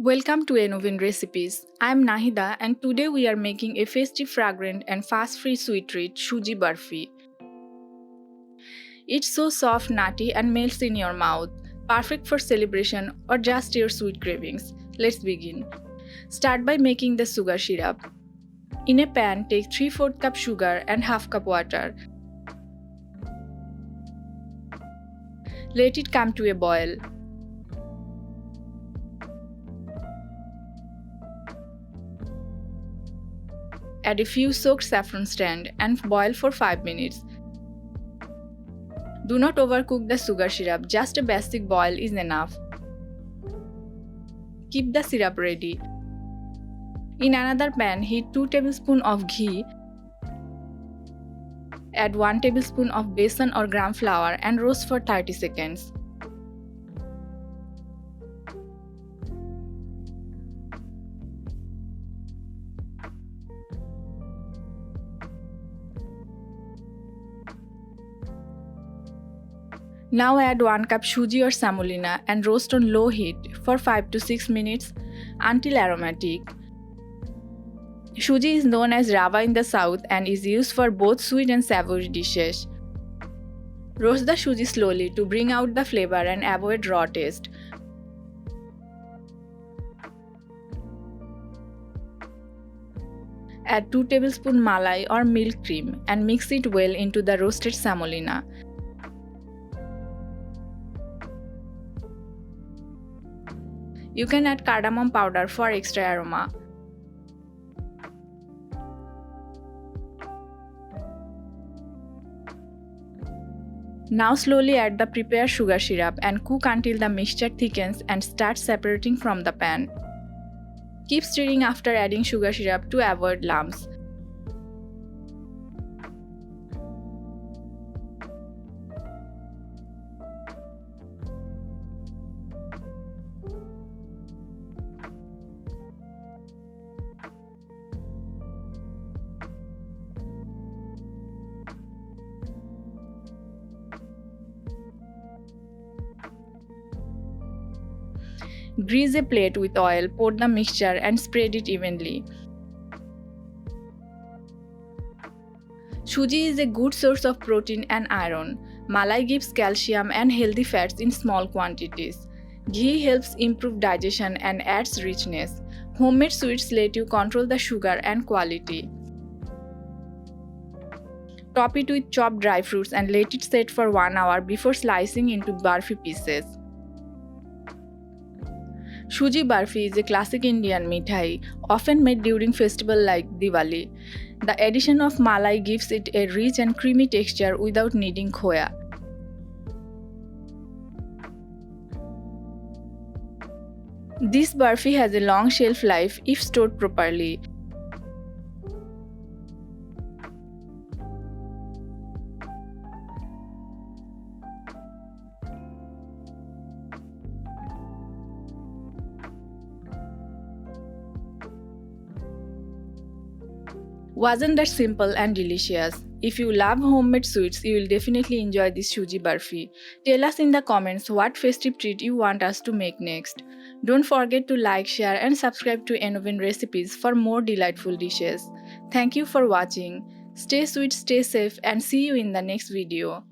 Welcome to Enovin Recipes. I am Nahida and today we are making a festive, fragrant and fast-free sweet treat, Suji Barfi. It's so soft, nutty and melts in your mouth, perfect for celebration or just your sweet cravings. Let's begin. Start by making the sugar syrup. In a pan, take 3/4 cup sugar and half cup water. Let it come to a boil. Add a few soaked saffron strand and boil for 5 minutes. Do not overcook the sugar syrup, just a basic boil is enough. Keep the syrup ready. In another pan, heat 2 tablespoons of ghee. Add 1 tablespoon of besan or gram flour and roast for 30 seconds. Now add 1 cup Suji or Semolina and roast on low heat for 5 to 6 minutes until aromatic. Suji is known as rava in the south and is used for both sweet and savory dishes. Roast the Suji slowly to bring out the flavor and avoid raw taste. Add 2 tablespoons malai or milk cream and mix it well into the roasted semolina. You can add cardamom powder for extra aroma. Now slowly add the prepared sugar syrup and cook until the mixture thickens and starts separating from the pan. Keep stirring after adding sugar syrup to avoid lumps. Grease a plate with oil, pour the mixture and spread it evenly. Suji is a good source of protein and iron. Malai gives calcium and healthy fats in small quantities. Ghee helps improve digestion and adds richness. Homemade sweets let you control the sugar and quality. Top it with chopped dry fruits and let it set for 1 hour before slicing into barfi pieces. Suji Barfi is a classic Indian mithai, often made during festivals like Diwali. The addition of malai gives it a rich and creamy texture without needing khoya. This barfi has a long shelf life if stored properly. Wasn't that simple and delicious? If you love homemade sweets, you will definitely enjoy this Suji Barfi. Tell us in the comments what festive treat you want us to make next. Don't forget to like, share and subscribe to Enovin Recipes for more delightful dishes. Thank you for watching. Stay sweet, stay safe and see you in the next video.